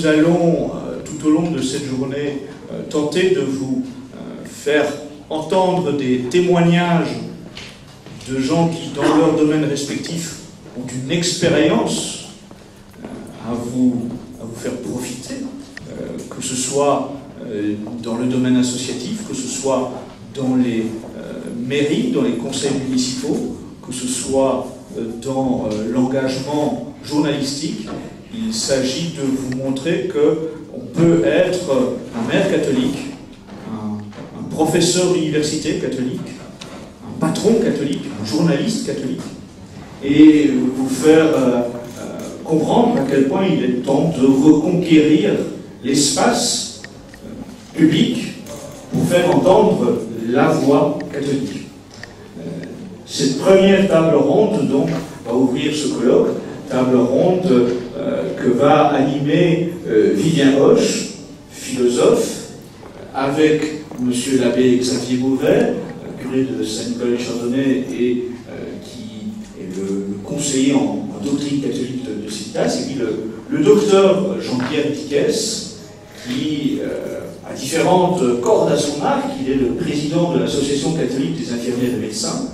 Nous allons, tout au long de cette journée, tenter de vous faire entendre des témoignages de gens qui, dans leur domaine respectif, ont une expérience à vous faire profiter, que ce soit dans le domaine associatif, que ce soit dans les mairies, dans les conseils municipaux, que ce soit dans l'engagement journalistique. Il s'agit de vous montrer qu'on peut être un maire catholique, un professeur d'université catholique, un patron catholique, un journaliste catholique, et vous faire comprendre à quel point il est temps de reconquérir l'espace public pour faire entendre la voix catholique. Cette première table ronde, donc, va ouvrir ce colloque, table ronde que va animer Vivien Hoche, philosophe, avec monsieur l'abbé Xavier Beauvais, curé de Saint-Nicolas-les-Chardonnays et qui est le conseiller en doctrine catholique de Civitas, et puis le docteur Jean-Pierre Dickès, qui a différentes cordes à son arc. Il est le président de l'Association catholique des infirmiers et médecins,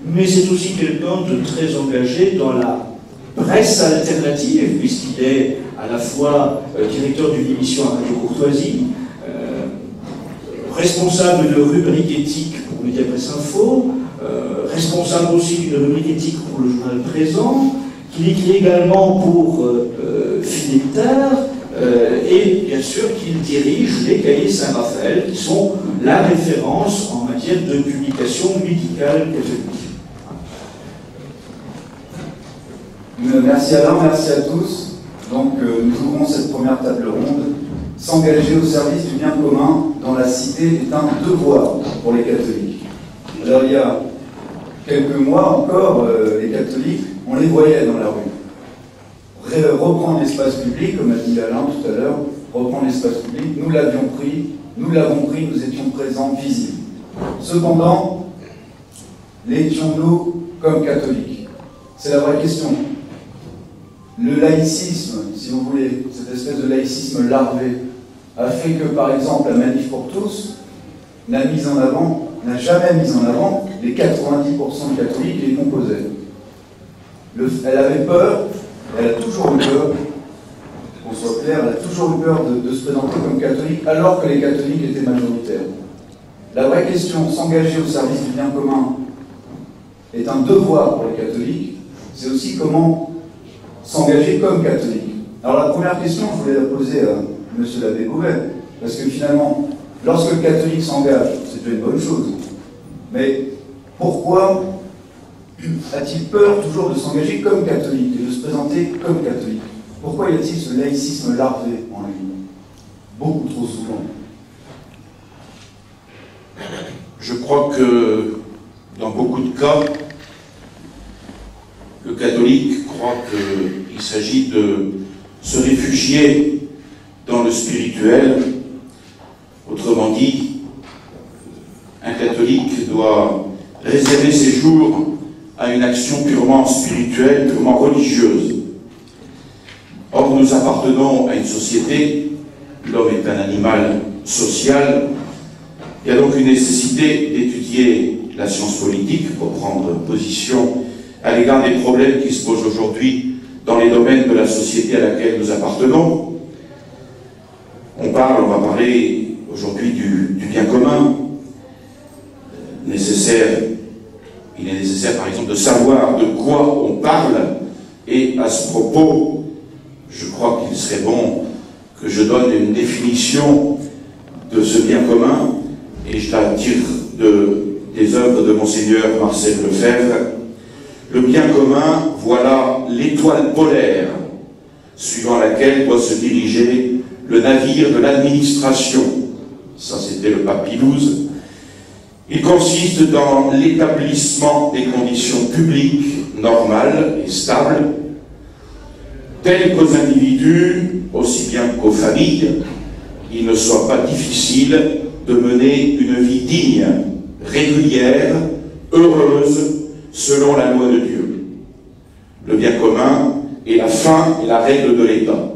mais c'est aussi quelqu'un de très engagé dans la presse alternative, puisqu'il est à la fois directeur d'une émission à Radio Courtoisie, responsable de rubrique éthique pour Mediapresse Info, responsable aussi d'une rubrique éthique pour le journal Présent, qu'il écrit également pour Philipter, et bien sûr qu'il dirige les cahiers Saint-Raphaël, qui sont la référence en matière de publication médicale catholique. Merci Alain, merci à tous. Donc nous ouvrons cette première table ronde. S'engager au service du bien commun dans la cité est un devoir pour les catholiques. Alors il y a quelques mois encore, les catholiques, on les voyait dans la rue. Reprendre l'espace public, comme a dit Alain tout à l'heure, reprendre l'espace public, nous l'avions pris, nous l'avons pris, nous étions présents, visibles. Cependant, l'étions-nous comme catholiques? C'est la vraie question. Le laïcisme, si vous voulez, cette espèce de laïcisme larvé, a fait que, par exemple, la Manif pour tous n'a jamais mis en avant les 90% de catholiques qui les composaient. Elle avait peur, elle a toujours eu peur, qu'on soit clair, elle a toujours eu peur de se présenter comme catholique, alors que les catholiques étaient majoritaires. La vraie question, s'engager au service du bien commun, est un devoir pour les catholiques. C'est aussi comment s'engager comme catholique. Alors la première question, je voulais la poser à M. l'abbé Beauvais, parce que finalement, lorsque le catholique s'engage, c'est déjà une bonne chose. Mais pourquoi a-t-il peur toujours de s'engager comme catholique et de se présenter comme catholique? Pourquoi y a-t-il ce laïcisme larvé en lui? Beaucoup trop souvent. Je crois que dans beaucoup de cas, le catholique croit qu'il s'agit de se réfugier dans le spirituel. Autrement dit, un catholique doit réserver ses jours à une action purement spirituelle, purement religieuse. Or, nous appartenons à une société, l'homme est un animal social. Il y a donc une nécessité d'étudier la science politique pour prendre position à l'égard des problèmes qui se posent aujourd'hui dans les domaines de la société à laquelle nous appartenons. On va parler aujourd'hui du bien commun. Il est nécessaire par exemple de savoir de quoi on parle, et à ce propos, je crois qu'il serait bon que je donne une définition de ce bien commun, et je la tire des œuvres de Monseigneur Marcel Lefebvre. Le bien commun, voilà l'étoile polaire suivant laquelle doit se diriger le navire de l'administration. Ça, c'était le pape Pie XII. Il consiste dans l'établissement des conditions publiques normales et stables, telles qu'aux individus, aussi bien qu'aux familles, il ne soit pas difficile de mener une vie digne, régulière, heureuse, selon la loi de Dieu. Le bien commun est la fin et la règle de l'État.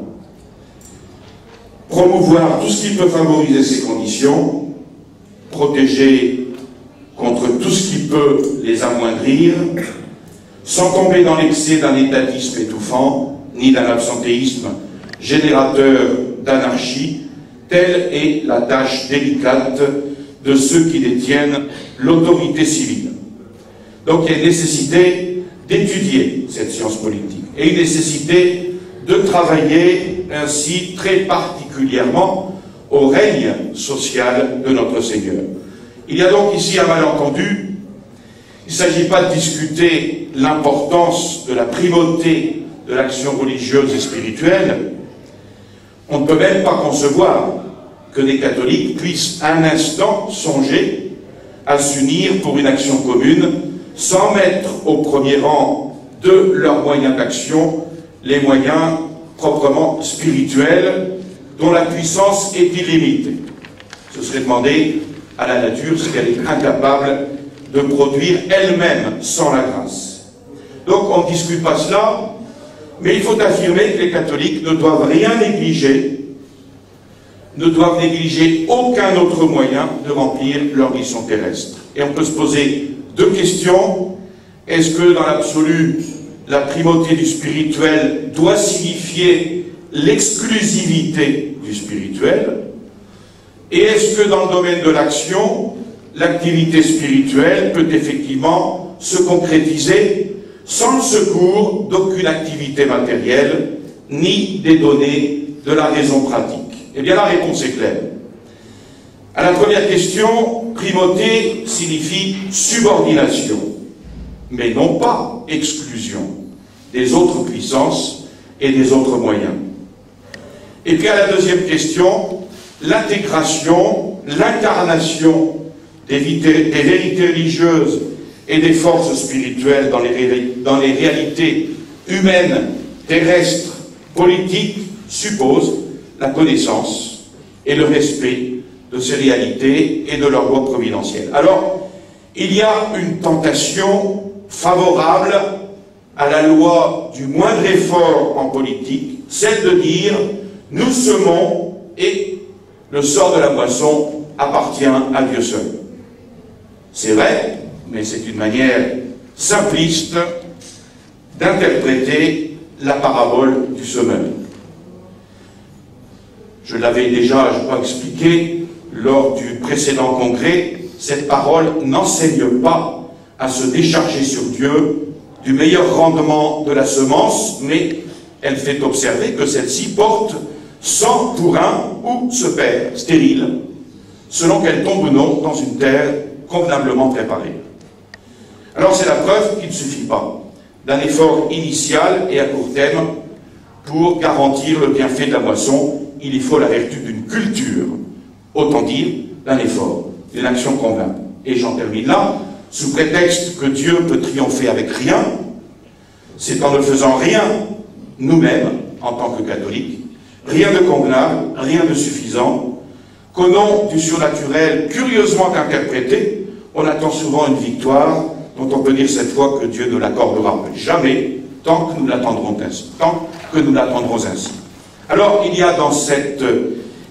promouvoir tout ce qui peut favoriser ces conditions, protéger contre tout ce qui peut les amoindrir, sans tomber dans l'excès d'un étatisme étouffant, ni d'un absentéisme générateur d'anarchie. Telle est la tâche délicate de ceux qui détiennent l'autorité civile. Donc il y a une nécessité d'étudier cette science politique et une nécessité de travailler ainsi très particulièrement au règne social de notre Seigneur. Il y a donc ici un malentendu. Il ne s'agit pas de discuter l'importance de la primauté de l'action religieuse et spirituelle. On ne peut même pas concevoir que des catholiques puissent un instant songer à s'unir pour une action commune sans mettre au premier rang de leurs moyens d'action les moyens proprement spirituels dont la puissance est illimitée. Ce serait demander à la nature ce qu'elle est incapable de produire elle-même sans la grâce. Donc on ne discute pas cela, mais il faut affirmer que les catholiques ne doivent rien négliger, ne doivent négliger aucun autre moyen de remplir leur mission terrestre. Et on peut se poser deux questions. Est-ce que dans l'absolu, la primauté du spirituel doit signifier l'exclusivité du spirituel? Et est-ce que dans le domaine de l'action, l'activité spirituelle peut effectivement se concrétiser sans le secours d'aucune activité matérielle, ni des données de la raison pratique? Eh bien, la réponse est claire. À la première question, primauté signifie subordination, mais non pas exclusion des autres puissances et des autres moyens. Et puis à la deuxième question, l'intégration, l'incarnation des vérités religieuses et des forces spirituelles dans les réalités humaines, terrestres, politiques, suppose la connaissance et le respect de ces réalités et de leurs lois providentielles. Alors, il y a une tentation favorable à la loi du moindre effort en politique, celle de dire « nous semons et le sort de la moisson appartient à Dieu seul ». C'est vrai, mais c'est une manière simpliste d'interpréter la parabole du semeur. Je l'avais déjà, je crois, expliqué lors du précédent congrès, cette parole n'enseigne pas à se décharger sur Dieu du meilleur rendement de la semence, mais elle fait observer que celle-ci porte 100 pour 1 ou se perd, stérile, selon qu'elle tombe ou non dans une terre convenablement préparée. Alors c'est la preuve qu'il ne suffit pas d'un effort initial et à court terme pour garantir le bienfait de la moisson. Il y faut la vertu d'une culture, autant dire d'un effort, d'une action convaincue. Et j'en termine là, sous prétexte que Dieu peut triompher avec rien, c'est en ne faisant rien nous-mêmes, en tant que catholiques, rien de convenable, rien de suffisant, qu'au nom du surnaturel curieusement interprété, on attend souvent une victoire dont on peut dire cette fois que Dieu ne l'accordera jamais tant que nous l'attendrons ainsi. Alors, il y a dans cette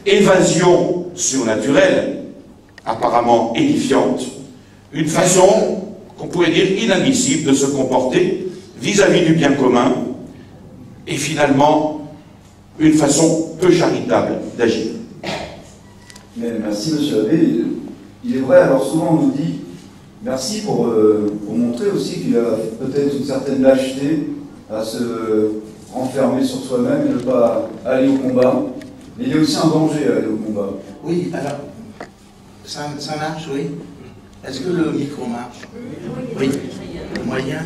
évasion surnaturelle, apparemment édifiante, une façon qu'on pourrait dire inadmissible de se comporter vis-à-vis du bien commun, et finalement, une façon peu charitable d'agir. Mais merci, monsieur l'abbé. Il est vrai, alors souvent on nous dit merci pour montrer aussi qu'il y a peut-être une certaine lâcheté à se renfermer sur soi-même et ne pas aller au combat. Mais il y a aussi un danger à aller au combat. Oui, alors, ça marche, oui. Est-ce que le micro marche? Oui. Le moyen?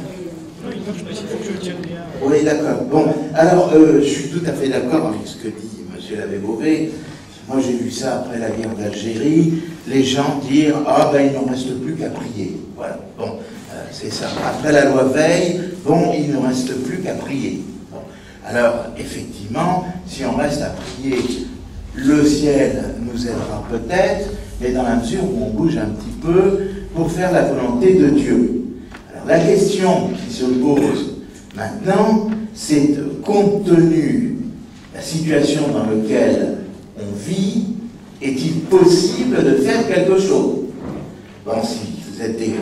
Oui, d'accord. Bon, alors, je suis tout à fait d'accord avec ce que dit M. l'abbé Beauvais. Moi, j'ai vu ça après la guerre d'Algérie. Les gens dire « Ah, ben, il ne reste plus qu'à prier. » Voilà, bon, c'est ça. Après la loi Veil, bon, il ne reste plus qu'à prier. Bon. Alors, effectivement, si on reste à prier, le ciel nous aidera peut-être, mais dans la mesure où on bouge un petit peu pour faire la volonté de Dieu. Alors, la question qui se pose maintenant, c'est compte tenu de la situation dans laquelle on est-il possible de faire quelque chose? Bon, si vous êtes des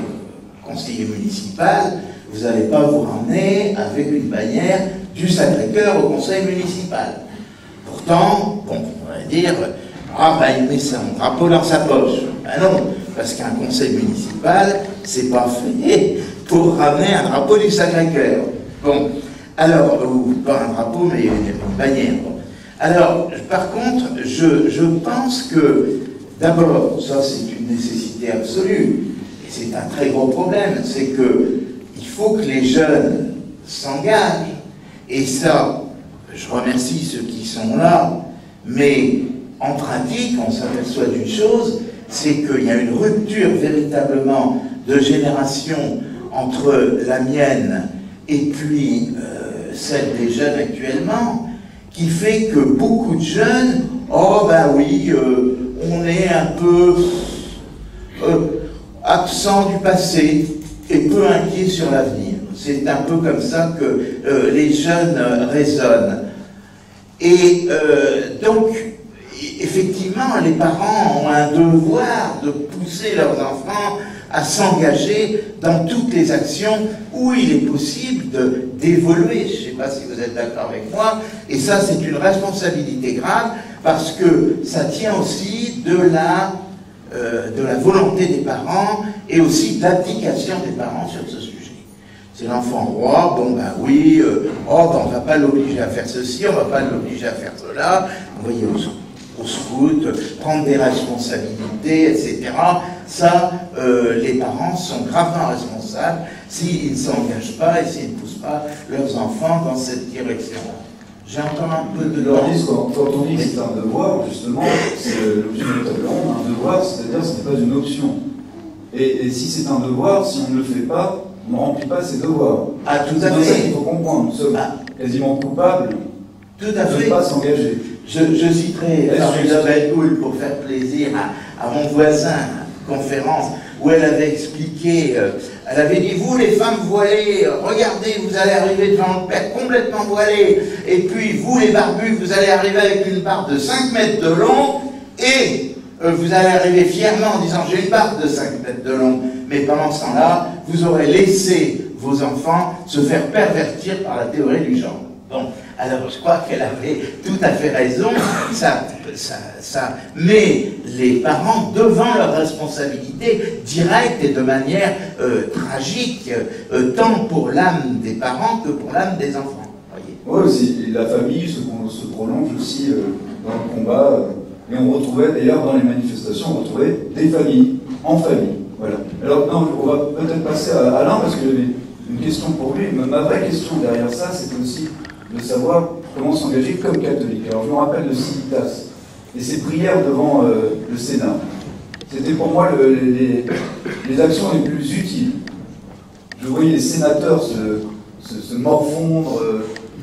conseillers municipaux, vous n'allez pas vous ramener avec une bannière du Sacré-Cœur au conseil municipal. Pourtant, bon, on va dire, ah ben il met son drapeau dans sa poche. Ben non, parce qu'un conseil municipal, c'est pas fait pour ramener un drapeau du Sacré-Cœur. Bon, alors, ou pas un drapeau, mais une bannière. Bon. Alors, par contre, je pense que, d'abord, ça c'est une nécessité absolue, et c'est un très gros problème, c'est que il faut que les jeunes s'engagent, et ça, je remercie ceux qui sont là, mais en pratique, on s'aperçoit d'une chose, c'est qu'il y a une rupture véritablement de génération entre la mienne et puis celle des jeunes actuellement, qui fait que beaucoup de jeunes, oh ben oui, on est un peu absent du passé et peu inquiet sur l'avenir. C'est un peu comme ça que les jeunes raisonnent. Et donc, effectivement, les parents ont un devoir de pousser leurs enfants à s'engager dans toutes les actions où il est possible d'évoluer. Je ne sais pas si vous êtes d'accord avec moi. Et ça, c'est une responsabilité grave parce que ça tient aussi de la volonté des parents et aussi d'abdication des parents sur ce sujet. C'est l'enfant roi, bon ben oui, oh ben on ne va pas l'obliger à faire ceci, on ne va pas l'obliger à faire cela. Vous voyez, au scout, prendre des responsabilités, etc. Ça, les parents sont gravement responsables s'ils ne s'engagent pas et s'ils ne poussent pas leurs enfants dans cette direction-là. J'ai encore un peu de temps. Quand on dit que c'est un devoir, justement, c'est l'option de table ronde, un devoir, c'est-à-dire que ce n'est pas une option. Et si c'est un devoir, si on ne le fait pas, on ne remplit pas ses devoirs. Ah, tout à fait. C'est ça qu'il faut comprendre. Nous sommes quasiment coupables tout à fait. de ne pas s'engager. Je citerai Isabelle Gould pour faire plaisir à mon voisin, à une conférence, où elle avait expliqué, elle avait dit, vous les femmes voilées, regardez, vous allez arriver devant le père complètement voilé, et puis vous les barbus, vous allez arriver avec une barbe de 5 mètres de long, et vous allez arriver fièrement en disant, j'ai une barbe de 5 mètres de long, mais pendant ce temps-là, vous aurez laissé vos enfants se faire pervertir par la théorie du genre. Bon, alors je crois qu'elle avait tout à fait raison, ça met les parents devant leurs responsabilités directes et de manière tragique, tant pour l'âme des parents que pour l'âme des enfants. Oui, aussi, la famille se prolonge aussi dans le combat, et on retrouvait d'ailleurs dans les manifestations, on retrouvait des familles, en famille. Voilà. Alors, non, on va peut-être passer à Alain, parce que j'avais une question pour lui. Ma vraie question derrière ça, c'était aussi de savoir comment s'engager comme catholique. Alors, je me rappelle de Civitas et ses prières devant le Sénat. C'était pour moi les actions les plus utiles. Je voyais les sénateurs se morfondre,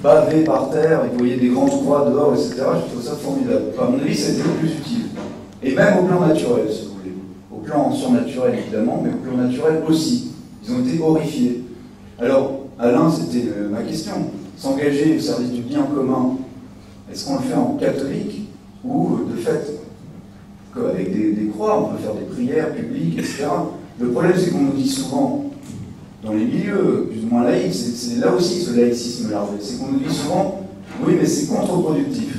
baver par terre, et vous voyez des grandes croix dehors, etc. Je trouve ça formidable. Enfin, à mon avis, ça a été le plus utile. Et même au plan naturel, si vous voulez. Au plan surnaturel, évidemment, mais au plan naturel aussi. Ils ont été horrifiés. Alors, Alain, c'était ma question. S'engager au service du bien commun, est-ce qu'on le fait en catholique ou de fait, avec des croix, on peut faire des prières publiques, etc. Le problème, c'est qu'on nous dit souvent, dans les milieux plus ou moins laïcs, c'est là aussi ce laïcisme larvé, c'est qu'on nous dit souvent, oui, mais c'est contre-productif.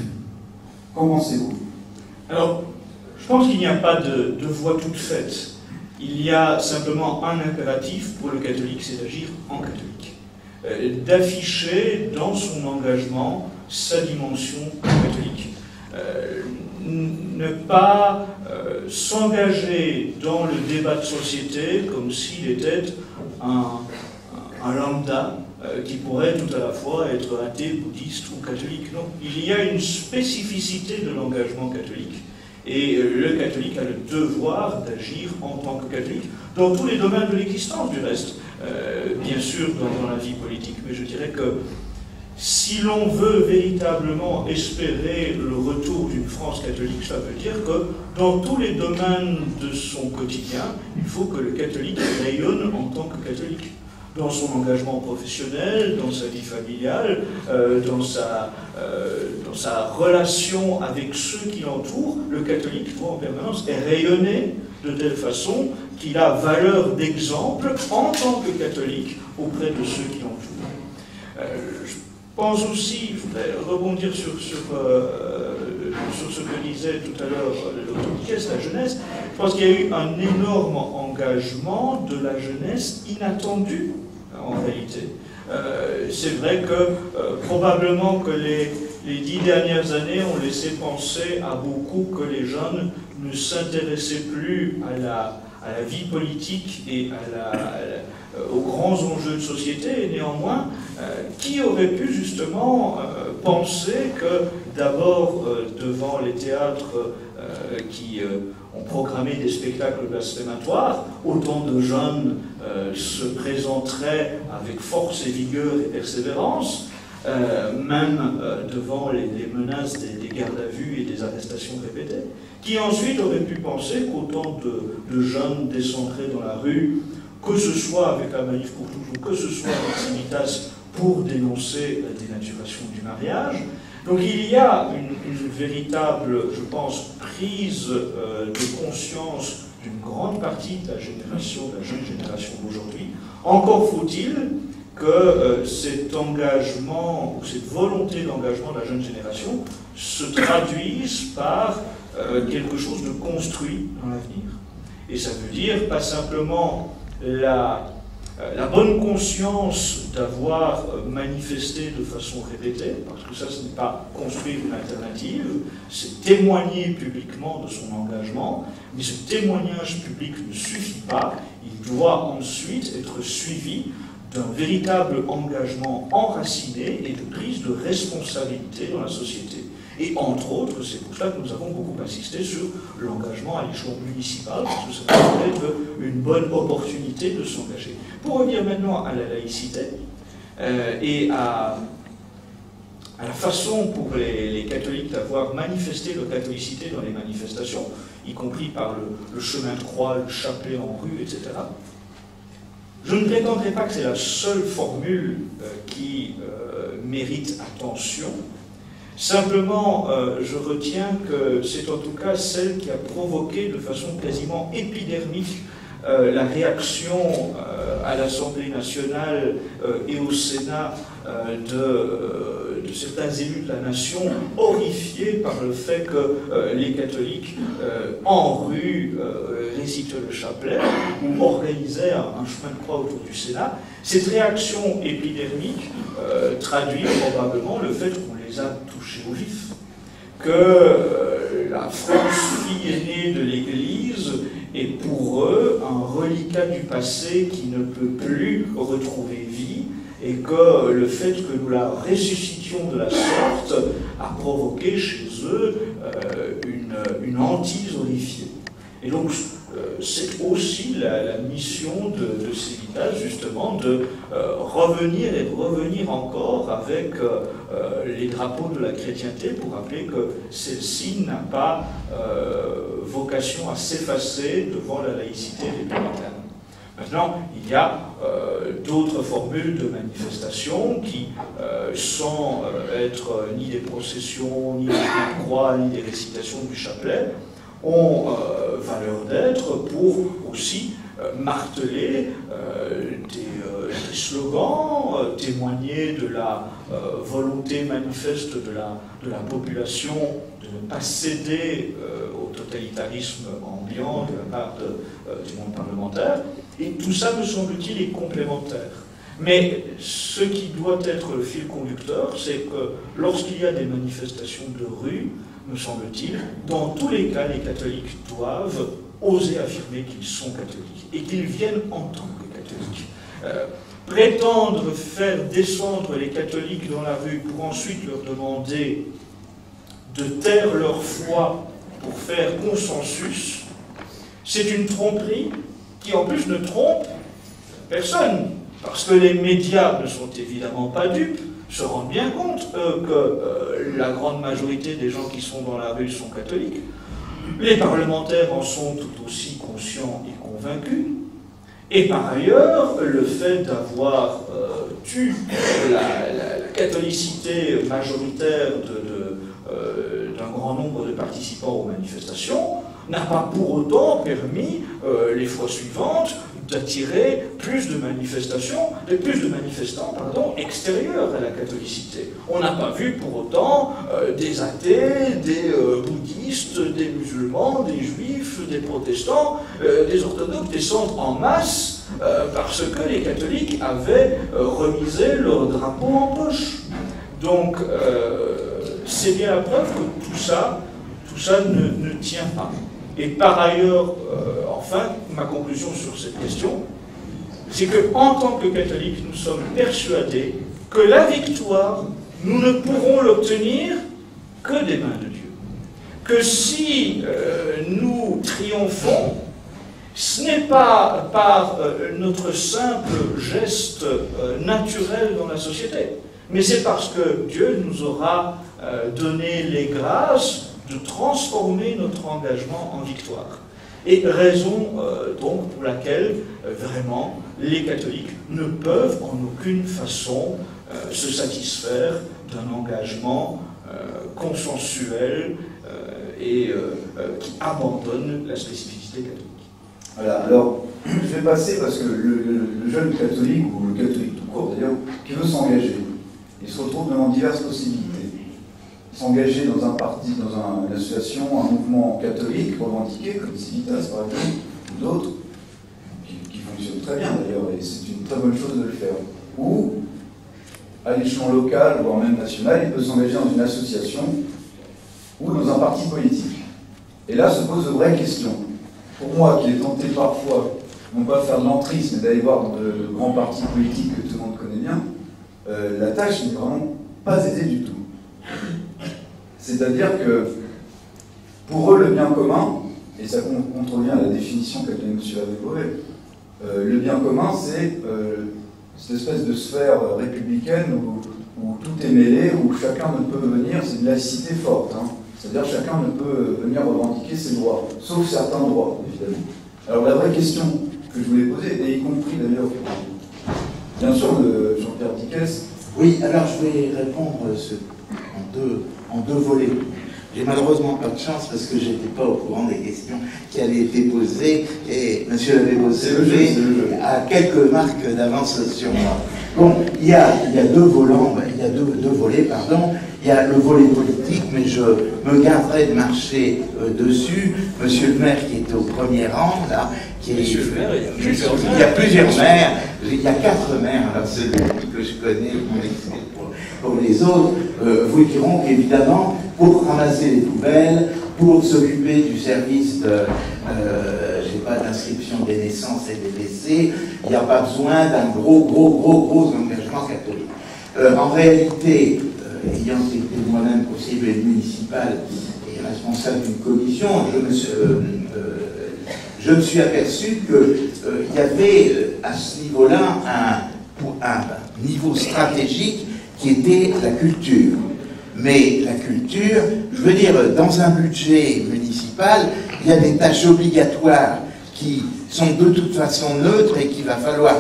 Qu'en pensez-vous? Alors, je pense qu'il n'y a pas de voie toute faite. Il y a simplement un impératif pour le catholique, c'est d'agir en catholique. D'afficher dans son engagement sa dimension catholique. Ne pas s'engager dans le débat de société comme s'il était un lambda qui pourrait tout à la fois être athée, bouddhiste ou catholique. Non, il y a une spécificité de l'engagement catholique. Et le catholique a le devoir d'agir en tant que catholique dans tous les domaines de l'existence, du reste. Bien sûr, dans la vie politique, mais je dirais que si l'on veut véritablement espérer le retour d'une France catholique, ça veut dire que dans tous les domaines de son quotidien, il faut que le catholique rayonne en tant que catholique. dans son engagement professionnel, dans sa vie familiale, dans sa relation avec ceux qui l'entourent, le catholique doit en permanence rayonner de telle façon qu'il a valeur d'exemple en tant que catholique auprès de ceux qui l'entourent. Je pense aussi, je voudrais rebondir sur ce que disait tout à l'heure l'autorité, la jeunesse. Je pense qu'il y a eu un énorme engagement de la jeunesse inattendu, en réalité. C'est vrai que probablement que les 10 dernières années ont laissé penser à beaucoup que les jeunes ne s'intéressaient plus à la vie politique et aux grands enjeux de société, et néanmoins, qui aurait pu justement penser que d'abord, devant les théâtres qui ont programmé des spectacles blasphématoires, autant de jeunes se présenteraient avec force et vigueur et persévérance, même devant les menaces des gardes à vue et des arrestations répétées, qui ensuite auraient pu penser qu'autant de jeunes descendraient dans la rue, que ce soit avec la Manif pour tous ou que ce soit avec Civitas pour dénoncer la dénaturation du mariage. Donc il y a une véritable, je pense, prise de conscience d'une grande partie de la jeune génération d'aujourd'hui. Encore faut-il que cet engagement, ou cette volonté d'engagement de la jeune génération se traduise par quelque chose de construit dans l'avenir. Et ça veut dire pas simplement la bonne conscience d'avoir manifesté de façon répétée, parce que ça, ce n'est pas construire une alternative, c'est témoigner publiquement de son engagement, mais ce témoignage public ne suffit pas, il doit ensuite être suivi d'un véritable engagement enraciné et de prise de responsabilité dans la société. Et entre autres, c'est pour ça que nous avons beaucoup insisté sur l'engagement à l'échelon municipal, parce que ça peut être une bonne opportunité de s'engager. Pour revenir maintenant à la laïcité et à la façon pour les catholiques d'avoir manifesté leur catholicité dans les manifestations, y compris par le chemin de croix, le chapelet en rue, etc., je ne prétendrai pas que c'est la seule formule qui mérite attention. Simplement, je retiens que c'est en tout cas celle qui a provoqué de façon quasiment épidermique la réaction à l'Assemblée nationale et au Sénat de certains élus de la nation, horrifiés par le fait que les catholiques en rue récitaient le chapelet ou organisaient un chemin de croix autour du Sénat. Cette réaction épidermique traduit probablement le fait qu'on les a touchés au vif, que la France fille aînée de l'Église est pour eux un reliquat du passé qui ne peut plus retrouver vie, et que le fait que nous la ressuscitions de la sorte a provoqué chez eux une hantise horrifiée. Et donc, c'est aussi la mission de Civitas, justement, de revenir et de revenir encore avec les drapeaux de la chrétienté pour rappeler que celle-ci n'a pas vocation à s'effacer devant la laïcité républicaine. Maintenant, il y a d'autres formules de manifestation qui, sans être ni des processions, ni des croix, ni des récitations du chapelet, ont valeur d'être pour aussi marteler des slogans, témoigner de la volonté manifeste de la population de ne pas céder au totalitarisme ambiant de la part du monde parlementaire. Et tout ça, me semble-t-il, est complémentaire. Mais ce qui doit être le fil conducteur, c'est que lorsqu'il y a des manifestations de rue, me semble-t-il, dans tous les cas, les catholiques doivent oser affirmer qu'ils sont catholiques et qu'ils viennent en tant que catholiques. Prétendre faire descendre les catholiques dans la rue pour ensuite leur demander de taire leur foi pour faire consensus, c'est une tromperie qui en plus ne trompe personne, parce que les médias ne sont évidemment pas dupes, se rendent bien compte que la grande majorité des gens qui sont dans la rue sont catholiques. Les parlementaires en sont tout aussi conscients et convaincus. Et par ailleurs, le fait d'avoir tu la catholicité majoritaire d'un grand nombre de participants aux manifestations n'a pas pour autant permis les fois suivantes d'attirer plus de manifestants extérieurs à la catholicité. On n'a pas vu pour autant des athées, des bouddhistes, des musulmans, des juifs, des protestants, des orthodoxes descendre en masse parce que les catholiques avaient remisé leur drapeau en poche. Donc c'est bien la preuve que tout ça ne tient pas. Et par ailleurs, enfin, ma conclusion sur cette question, c'est qu'en tant que catholiques, nous sommes persuadés que la victoire, nous ne pourrons l'obtenir que des mains de Dieu. Que si nous triomphons, ce n'est pas par notre simple geste naturel dans la société, mais c'est parce que Dieu nous aura donné les grâces de transformer notre engagement en victoire. Et raison donc pour laquelle vraiment les catholiques ne peuvent en aucune façon se satisfaire d'un engagement consensuel et qui abandonne la spécificité catholique. Voilà, alors je vais passer parce que le jeune catholique, ou le catholique tout court d'ailleurs, qui veut s'engager, il se retrouve devant diverses possibilités. S'engager dans un parti, dans une association, un mouvement catholique revendiqué, comme Civitas par exemple, ou d'autres, qui fonctionnent très bien d'ailleurs, et c'est une très bonne chose de le faire. Ou, à l'échelon local, voire même national, il peut s'engager dans une association ou dans un parti politique. Et là se posent de vraies questions. Pour moi, qui est tenté parfois, non pas faire de l'entrisme, mais d'aller voir dans de grands partis politiques que tout le monde connaît bien, la tâche n'est vraiment pas aisée du tout. C'est-à-dire que, pour eux, le bien commun, et ça contrevient à la définition qu'a donnée M. Lavey-Beauvais, le bien commun, c'est cette espèce de sphère républicaine où tout est mêlé, où chacun ne peut venir, c'est une laïcité forte, hein. C'est-à-dire chacun ne peut venir revendiquer ses droits, sauf certains droits, évidemment. Alors la vraie question que je voulais poser, et y compris d'ailleurs, bien sûr, de Jean-Pierre Dickès. Oui, alors je vais répondre en deux volets. J'ai malheureusement pas de chance parce que je n'étais pas au courant des questions qui avaient été posées et M. Lavey-Beauvais a quelques marques d'avance sur moi. Bon, il y a deux volets, pardon. Il y a le volet politique, mais je me garderai de marcher dessus. Monsieur le maire qui est au premier rang, là, qui est... Monsieur le maire, il y a plusieurs maires, il y a 4 maires, alors celui que je connais, pour les autres, vous diront qu'évidemment, pour ramasser les poubelles, pour s'occuper du service d'inscription des naissances et des décès, il n'y a pas besoin d'un gros engagement catholique. En réalité, ayant été moi-même conseiller municipal et responsable d'une commission, je me suis aperçu qu'il y avait à ce niveau-là un niveau stratégique qui était la culture. Mais la culture, je veux dire, dans un budget municipal, il y a des tâches obligatoires qui sont de toute façon neutres et qu'il va falloir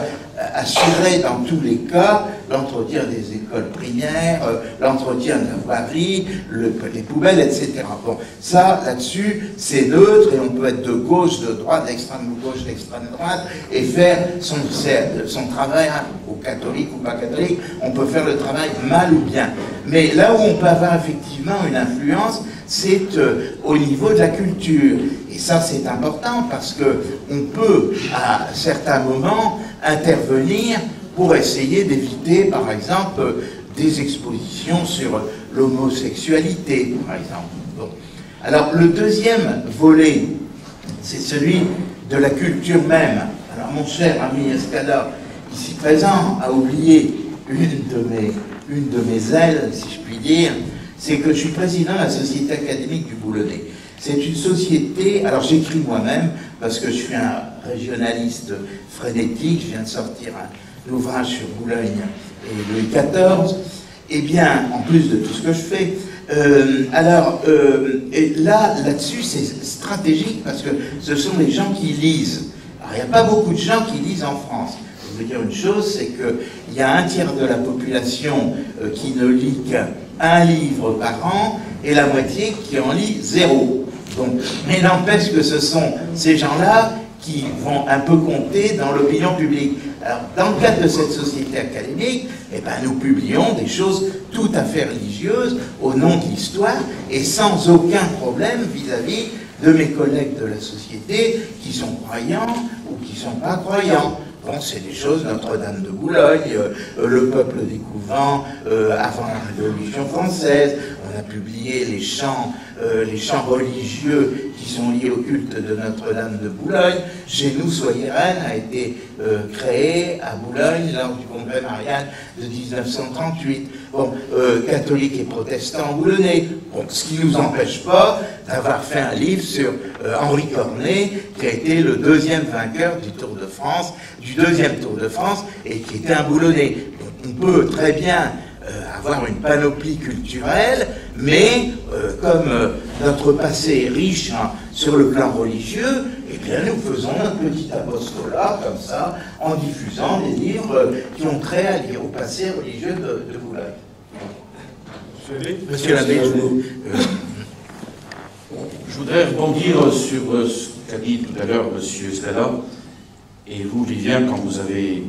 assurer dans tous les cas l'entretien des écoles primaires, l'entretien de la voirie, les poubelles, etc. Bon, ça, là-dessus, c'est neutre et on peut être de gauche, de droite, d'extrême gauche, d'extrême droite et faire son travail, hein, ou catholique ou pas catholique, on peut faire le travail mal ou bien. Mais là où on peut avoir effectivement une influence, c'est au niveau de la culture. Et ça, c'est important parce qu'on peut, à certains moments, intervenir pour essayer d'éviter, par exemple, des expositions sur l'homosexualité, par exemple. Bon. Alors, le deuxième volet, c'est celui de la culture même. Alors, mon cher ami Escada, ici présent, a oublié une de mes ailes, si je puis dire, c'est que je suis président de la Société académique du Boulonnais. C'est une société, alors j'écris moi-même, parce que je suis un régionaliste frénétique, je viens de sortir un ouvrage sur Boulogne et Louis XIV, et bien, en plus de tout ce que je fais, et là-dessus, c'est stratégique, parce que ce sont les gens qui lisent. Alors, il n'y a pas beaucoup de gens qui lisent en France. Je veux dire une chose, c'est qu'il y a un tiers de la population qui ne lit qu'un livre par an et la moitié qui en lit 0. Donc, mais n'empêche que ce sont ces gens-là qui vont un peu compter dans l'opinion publique. Alors, dans le cadre de cette société académique, eh ben, nous publions des choses tout à fait religieuses au nom de l'histoire et sans aucun problème vis-à-vis de mes collègues de la société qui sont croyants ou qui ne sont pas croyants. Bon, c'est des choses, Notre-Dame de Boulogne, le peuple des couvents avant la Révolution française. On a publié les chants religieux qui sont liés au culte de Notre-Dame de Boulogne. Chez nous, Soyez Reine a été créé à Boulogne lors du congrès marial de 1938. Bon, catholiques et protestants boulonnais. Bon, ce qui ne nous empêche pas d'avoir fait un livre sur Henri Cornet, qui a été le deuxième vainqueur du Tour de France, du deuxième Tour de France, et qui était un Boulonnais. Donc, on peut très bien avoir une panoplie culturelle, mais comme notre passé est riche sur le plan religieux, eh bien nous faisons notre petit apostolat comme ça, en diffusant des livres qui ont trait au passé religieux de Boulogne. Monsieur l'abbé, je voudrais rebondir sur ce qu'a dit tout à l'heure M. Stella, et vous, Vivien, quand vous avez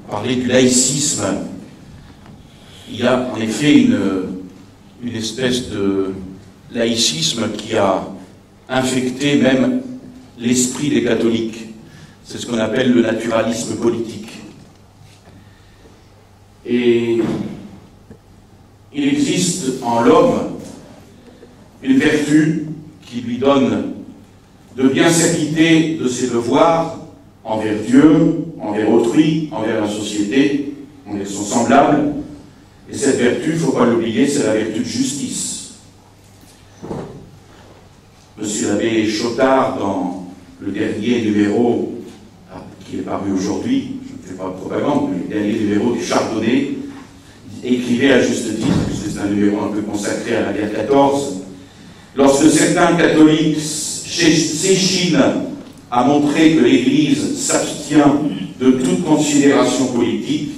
parlé du laïcisme. Il y a en effet une espèce de laïcisme qui a infecté même l'esprit des catholiques. C'est ce qu'on appelle le naturalisme politique. Et il existe en l'homme une vertu qui lui donne de bien s'acquitter de ses devoirs envers Dieu, envers autrui, envers la société, envers son semblable. Et cette vertu, il ne faut pas l'oublier, c'est la vertu de justice. Monsieur l'abbé Chotard, dans le dernier numéro qui est paru aujourd'hui, je ne fais pas de propagande, mais le dernier numéro du Chardonnay, écrivait à juste titre, puisque c'est un numéro un peu consacré à la guerre 14, lorsque certains catholiques s'échinent à montrer que l'Église s'abstient de toute considération politique,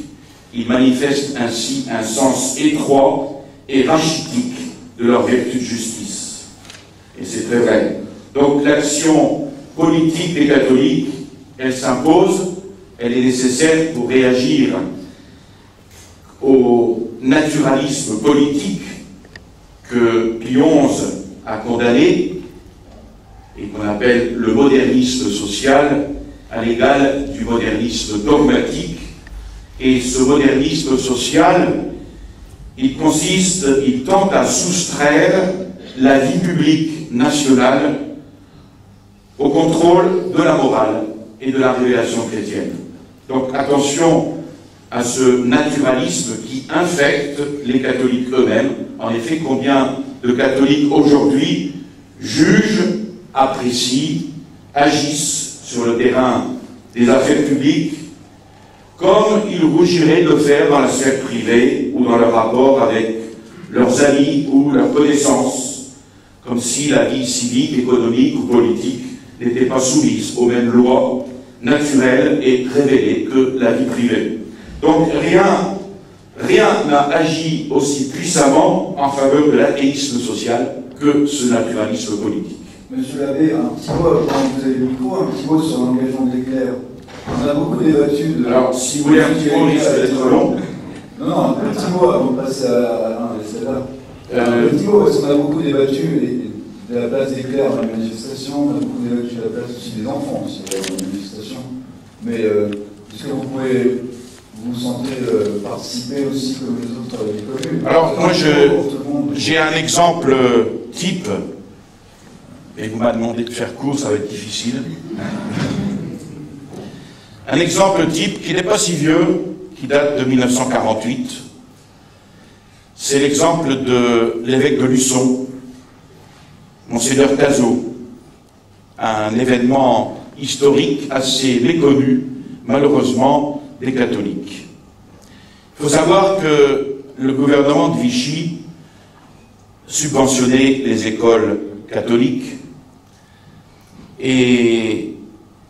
ils manifestent ainsi un sens étroit et rachitique de leur vertu de justice. Et c'est très vrai. Donc l'action politique des catholiques, elle s'impose, elle est nécessaire pour réagir au naturalisme politique que Pie XI a condamné et qu'on appelle le modernisme social à l'égal du modernisme dogmatique. Et ce modernisme social, il tente à soustraire la vie publique nationale au contrôle de la morale et de la révélation chrétienne. Donc attention à ce naturalisme qui infecte les catholiques eux-mêmes. En effet, combien de catholiques aujourd'hui jugent, apprécient, agissent sur le terrain des affaires publiques comme ils rougiraient de le faire dans la sphère privée ou dans leur rapport avec leurs amis ou leurs connaissances, comme si la vie civique, économique ou politique n'était pas soumise aux mêmes lois naturelles et révélées que la vie privée. Donc rien n'a agi aussi puissamment en faveur de l'athéisme social que ce naturalisme politique. Monsieur l'abbé, un petit mot, quand vous avez le micro, un petit mot sur l'engagement de l'Éclair. On a beaucoup débattu de... Alors, si vous voulez un petit mot, il risque d'être long. Non, un petit mot avant de passer à celle-là. Un petit mot, parce qu'on a beaucoup débattu de la place d'Éclair dans la manifestation, on a beaucoup débattu de la place aussi des enfants aussi dans la manifestation. Mais est-ce que vous pouvez vous sentir participer aussi comme les autres communes? Alors, moi, j'ai un exemple type, et vous m'avez demandé de faire court, ça va être difficile. Un exemple type qui n'est pas si vieux, qui date de 1948, c'est l'exemple de l'évêque de Luçon, Monseigneur Cazot, un événement historique assez méconnu, malheureusement, des catholiques. Il faut savoir que le gouvernement de Vichy subventionnait les écoles catholiques et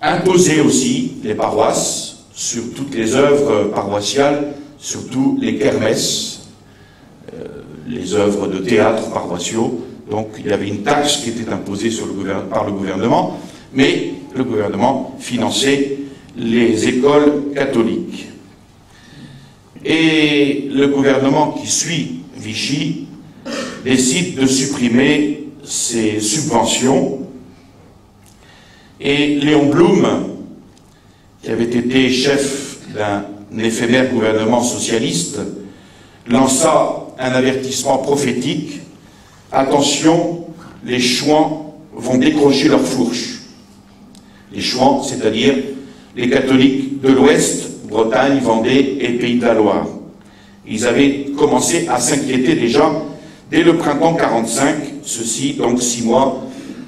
imposé aussi les paroisses sur toutes les œuvres paroissiales, surtout les kermesses, les œuvres de théâtre paroissiaux. Donc il y avait une taxe qui était imposée par le gouvernement, mais le gouvernement finançait les écoles catholiques. Et le gouvernement qui suit Vichy décide de supprimer ces subventions. Et Léon Blum, qui avait été chef d'un éphémère gouvernement socialiste, lança un avertissement prophétique: attention, les Chouans vont décrocher leurs fourches. Les Chouans, c'est-à-dire les catholiques de l'Ouest, Bretagne, Vendée et Pays de la Loire. Ils avaient commencé à s'inquiéter déjà dès le printemps 45, ceci donc 6 mois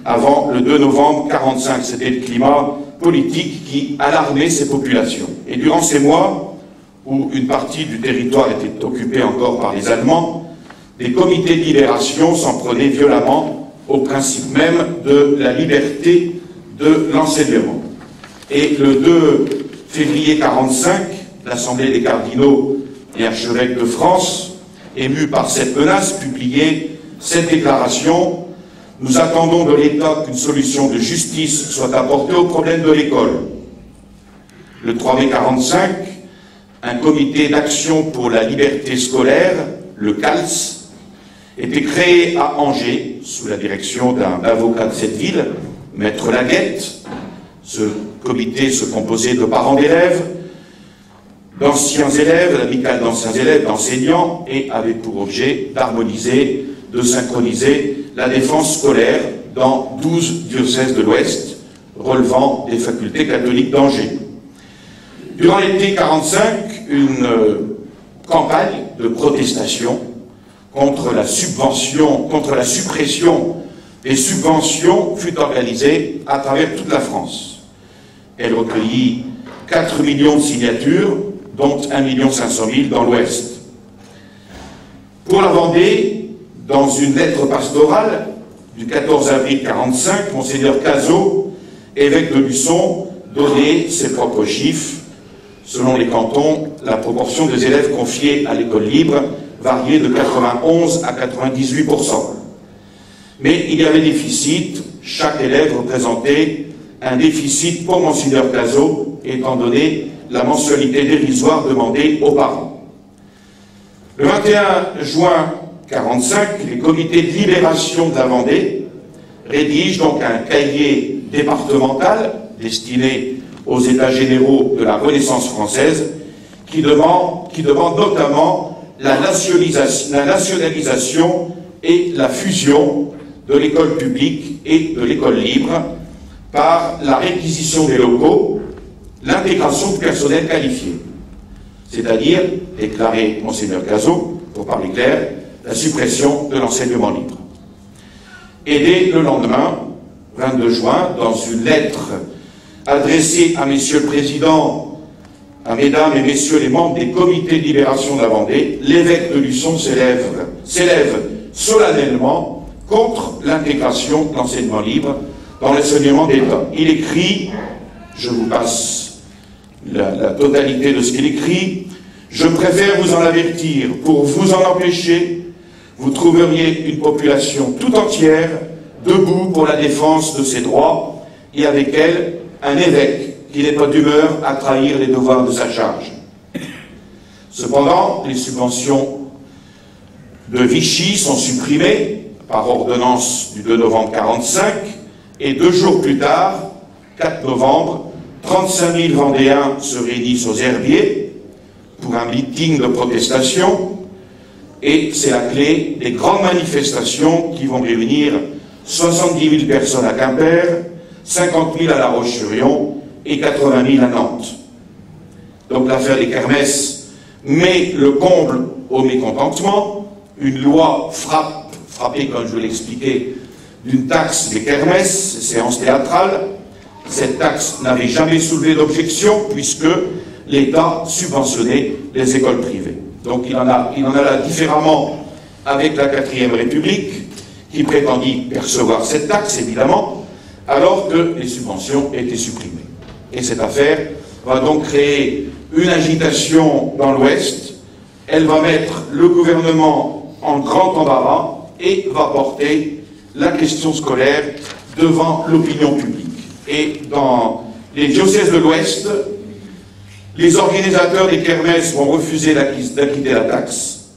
avant le 2 novembre 45. C'était le climat politique qui alarmait ces populations. Et durant ces mois, où une partie du territoire était occupée encore par les Allemands, des comités de libération s'en prenaient violemment au principe même de la liberté de l'enseignement. Et le 2 février 45, l'Assemblée des cardinaux et archevêques de France, émus par cette menace, publiait cette déclaration: nous attendons de l'État qu'une solution de justice soit apportée au problème de l'école. Le 3 mai 45, un comité d'action pour la liberté scolaire, le CALS, était créé à Angers, sous la direction d'un avocat de cette ville, Maître Laguette. Ce comité se composait de parents d'élèves, d'anciens élèves, l'amicale d'anciens élèves, d'enseignants, et avait pour objet d'harmoniser, de synchroniser la défense scolaire dans 12 diocèses de l'Ouest, relevant des facultés catholiques d'Angers. Durant l'été 45, une campagne de protestation contre la suppression des subventions fut organisée à travers toute la France. Elle recueillit 4 millions de signatures, dont 1 500 000 dans l'Ouest. Pour la Vendée, dans une lettre pastorale du 14 avril 1945, Monseigneur Cazot, évêque de Luçon, donnait ses propres chiffres. Selon les cantons, la proportion des élèves confiés à l'école libre variait de 91 à 98%. Mais il y avait déficit, chaque élève représentait un déficit pour Monseigneur Cazot, étant donné la mensualité dérisoire demandée aux parents. Le 21 juin 1945, les comités de libération de la Vendée rédigent donc un cahier départemental destiné aux États généraux de la Renaissance française qui demande notamment la nationalisation et la fusion de l'école publique et de l'école libre par la réquisition des locaux, l'intégration de personnel qualifié. C'est-à-dire, déclarait Monseigneur Cazot, pour parler clair, la suppression de l'enseignement libre. Et dès le lendemain, 22 juin, dans une lettre adressée à Messieurs le Président, à Mesdames et Messieurs les membres des comités de libération de la Vendée, l'évêque de Luçon s'élève solennellement contre l'intégration de l'enseignement libre dans l'enseignement d'État. Il écrit, je vous passe la totalité de ce qu'il écrit: je préfère vous en avertir, pour vous en empêcher, vous trouveriez une population tout entière debout pour la défense de ses droits, et avec elle un évêque qui n'est pas d'humeur à trahir les devoirs de sa charge. Cependant, les subventions de Vichy sont supprimées par ordonnance du 2 novembre 1945, et 2 jours plus tard, 4 novembre, 35 000 Vendéens se réunissent aux Herbiers pour un meeting de protestation, et c'est la clé des grandes manifestations qui vont réunir 70 000 personnes à Quimper, 50 000 à La Roche-sur-Yon et 80 000 à Nantes. Donc l'affaire des kermesses met le comble au mécontentement. Une loi frappée, comme je vous l'expliquais, d'une taxe des kermesses, séances théâtrales. Cette taxe n'avait jamais soulevé d'objection puisque l'État subventionnait les écoles privées. Donc il en a là différemment avec la 4e République, qui prétendit percevoir cette taxe, évidemment, alors que les subventions étaient supprimées. Et cette affaire va donc créer une agitation dans l'Ouest. Elle va mettre le gouvernement en grand embarras et va porter la question scolaire devant l'opinion publique. Et dans les diocèses de l'Ouest, les organisateurs des kermesses vont refuser d'acquitter la taxe.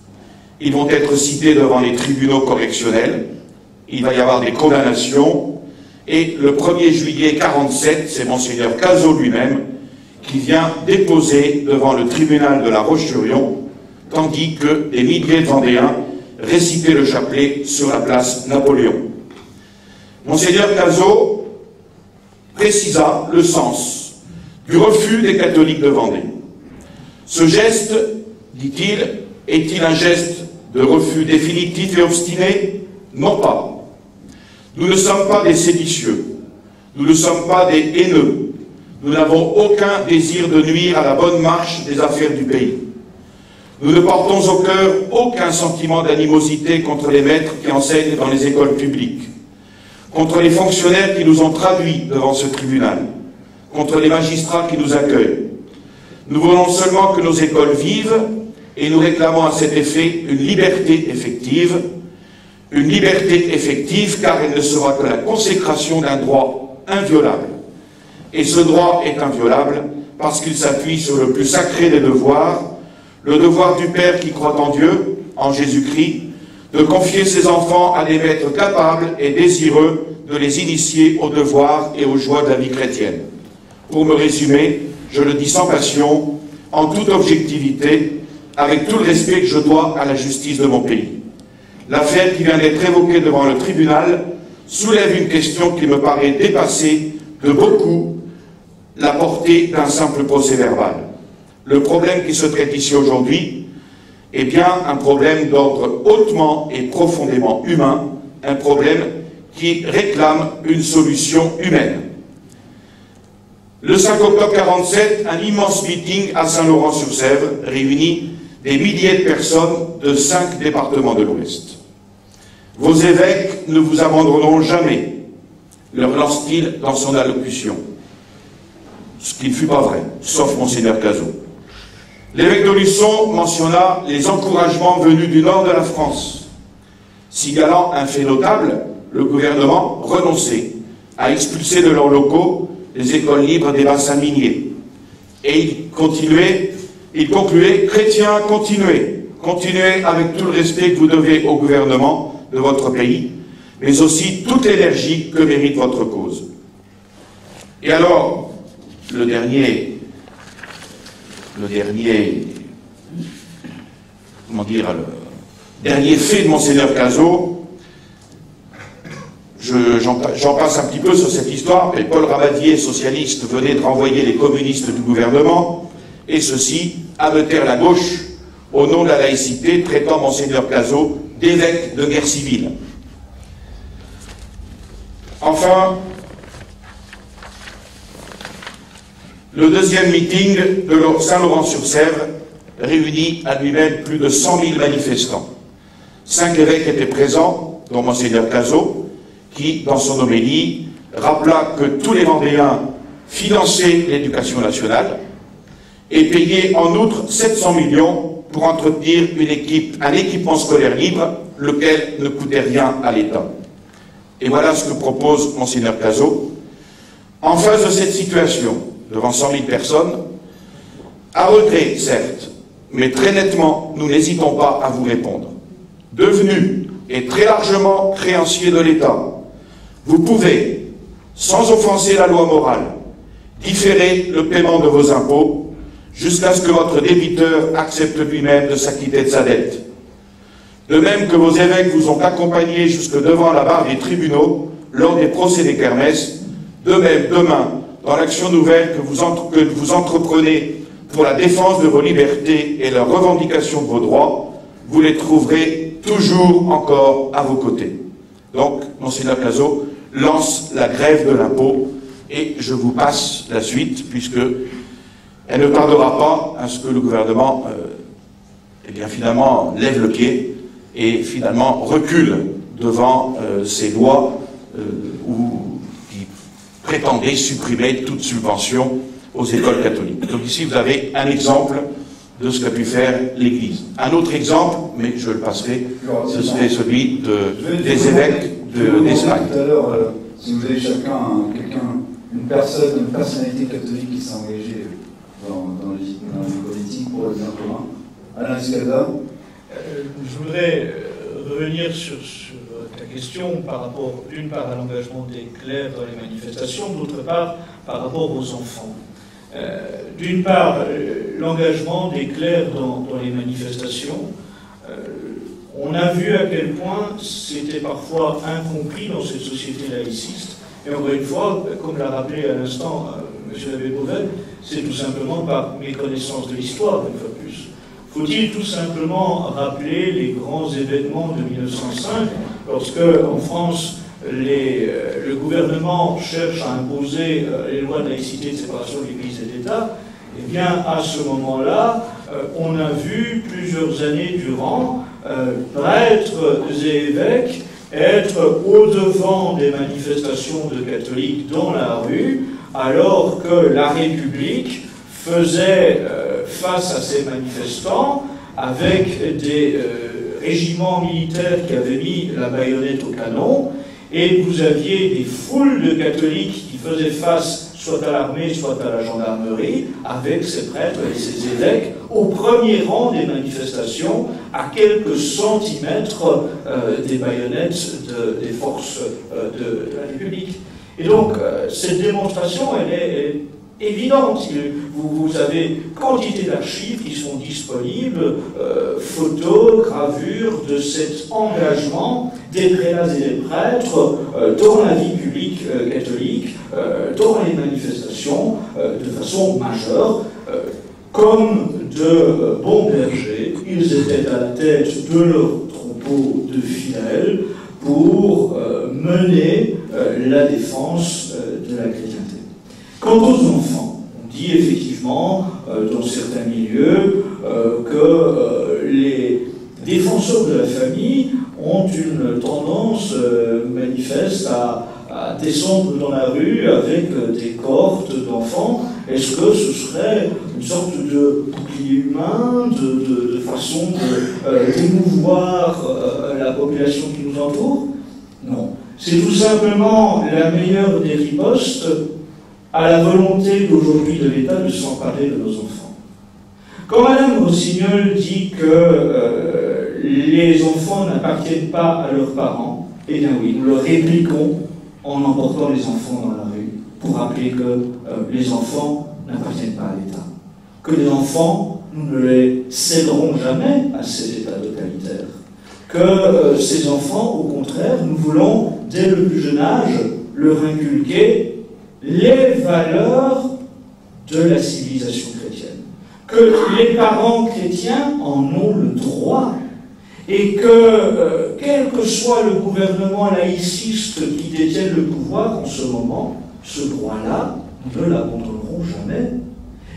Ils vont être cités devant les tribunaux correctionnels. Il va y avoir des condamnations. Et le 1er juillet 1947, c'est Monseigneur Cazot lui-même qui vient déposer devant le tribunal de La Roche-sur-Yon, tandis que des milliers de Vendéens récitaient le chapelet sur la place Napoléon. Monseigneur Cazot précisa le sens du refus des catholiques de Vendée. Ce geste, dit-il, est-il un geste de refus définitif et obstiné? Non pas. Nous ne sommes pas des séditieux, nous ne sommes pas des haineux, nous n'avons aucun désir de nuire à la bonne marche des affaires du pays. Nous ne portons au cœur aucun sentiment d'animosité contre les maîtres qui enseignent dans les écoles publiques, contre les fonctionnaires qui nous ont traduits devant ce tribunal, contre les magistrats qui nous accueillent. Nous voulons seulement que nos écoles vivent et nous réclamons à cet effet une liberté effective car elle ne sera que la consécration d'un droit inviolable. Et ce droit est inviolable parce qu'il s'appuie sur le plus sacré des devoirs, le devoir du Père qui croit en Dieu, en Jésus-Christ, de confier ses enfants à des maîtres capables et désireux de les initier aux devoirs et aux joies de la vie chrétienne. Pour me résumer, je le dis sans passion, en toute objectivité, avec tout le respect que je dois à la justice de mon pays. L'affaire qui vient d'être évoquée devant le tribunal soulève une question qui me paraît dépasser de beaucoup la portée d'un simple procès-verbal. Le problème qui se traite ici aujourd'hui est bien un problème d'ordre hautement et profondément humain, un problème qui réclame une solution humaine. Le 5 octobre 1947, un immense meeting à Saint-Laurent-sur-Sèvre réunit des milliers de personnes de 5 départements de l'Ouest. Vos évêques ne vous abandonneront jamais, leur lance-t-il dans son allocution. Ce qui ne fut pas vrai, sauf Monseigneur Cazot. L'évêque de Luçon mentionna les encouragements venus du nord de la France. Signalant un fait notable, le gouvernement renonçait à expulser de leurs locaux les écoles libres des bassins miniers. Et il concluait, chrétiens, continuez avec tout le respect que vous devez au gouvernement de votre pays, mais aussi toute l'énergie que mérite votre cause. Et alors, le dernier fait de Monseigneur Cazot, j'en passe un petit peu sur cette histoire, mais Paul Rabadier, socialiste, venait de renvoyer les communistes du gouvernement, et ceux-ci ameutèrent la gauche au nom de la laïcité, traitant Monseigneur Cazot d'évêque de guerre civile. Enfin, le deuxième meeting de Saint-Laurent-sur-Sèvre réunit à lui-même plus de 100 000 manifestants. 5 évêques étaient présents, dont Monseigneur Cazot, qui, dans son homélie, rappela que tous les Vendéens finançaient l'éducation nationale et payaient en outre 700 millions pour entretenir un équipement scolaire libre, lequel ne coûtait rien à l'État. Et voilà ce que propose Monseigneur Cazot. En face de cette situation, devant 100 000 personnes, à regret, certes, mais très nettement, nous n'hésitons pas à vous répondre. Devenu et très largement créancier de l'État, vous pouvez, sans offenser la loi morale, différer le paiement de vos impôts jusqu'à ce que votre débiteur accepte lui-même de s'acquitter de sa dette. De même que vos évêques vous ont accompagné jusque devant la barre des tribunaux lors des procès des kermesses, de même, demain, dans l'action nouvelle que vous entreprenez pour la défense de vos libertés et la revendication de vos droits, vous les trouverez toujours encore à vos côtés. Donc, Monseigneur Cazot lance la grève de l'impôt et je vous passe la suite puisque elle ne tardera pas à ce que le gouvernement finalement lève le pied et finalement recule devant ces lois qui prétendait supprimer toute subvention aux écoles catholiques. Donc ici, vous avez un exemple de ce qu'a pu faire l'Église. Un autre exemple, mais je le passerai, ce serait celui des évêques d'Espagne. Tout à l'heure, si vous avez chacun, une personnalité catholique qui s'est engagée dans les politiques pour le bien commun. Alain Escada. Je voudrais revenir sur ta question par rapport, d'une part, à l'engagement des clercs dans les manifestations, d'autre part, par rapport aux enfants. D'une part, l'engagement des clercs dans les manifestations, on a vu à quel point c'était parfois incompris dans cette société laïciste. Et encore une fois, comme l'a rappelé à l'instant M. l'abbé Beauvais, c'est tout simplement par méconnaissance de l'histoire, une fois de plus. Faut-il tout simplement rappeler les grands événements de 1905, lorsque, en France, le gouvernement cherche à imposer les lois de laïcité et de séparation de l'Église et de l'État? Eh bien, à ce moment-là, on a vu plusieurs années durant prêtres et évêques être au-devant des manifestations de catholiques dans la rue, alors que la République faisait face à ces manifestants avec des régiments militaires qui avaient mis la baïonnette au canon, et vous aviez des foules de catholiques qui faisaient face soit à l'armée, soit à la gendarmerie, avec ces prêtres et ces évêques au premier rang des manifestations, à quelques centimètres des baïonnettes des forces de la République. Et donc, cette démonstration, elle est évidente. Vous avez quantité d'archives qui sont disponibles, photos, gravures de cet engagement des prélats et des prêtres dans la vie publique catholique, dans les manifestations, de façon majeure. Comme de bons bergers, ils étaient à la tête de leur troupeau de fidèles pour mener la défense de la chrétienté. Quant aux enfants, on dit effectivement dans certains milieux que les défenseurs de la famille ont une tendance manifeste à descendre dans la rue avec des cohortes d'enfants. Est-ce que ce serait une sorte de bouclier humain, de façon d'émouvoir la population qui nous entoure? Non. C'est tout simplement la meilleure des ripostes à la volonté d'aujourd'hui de l'État de s'emparer de nos enfants. Quand Mme Rossignol dit que les enfants n'appartiennent pas à leurs parents, eh bien oui, nous le répliquons en emportant les enfants dans la rue, pour rappeler que les enfants n'appartiennent pas à l'État. Que les enfants, nous ne les céderons jamais à ces États totalitaires. Que ces enfants, au contraire, nous voulons, dès le plus jeune âge, leur inculquer les valeurs de la civilisation chrétienne. Que les parents chrétiens en ont le droit, et que, quel que soit le gouvernement laïciste qui détienne le pouvoir en ce moment, ce droit-là, nous ne l'abandonnerons jamais,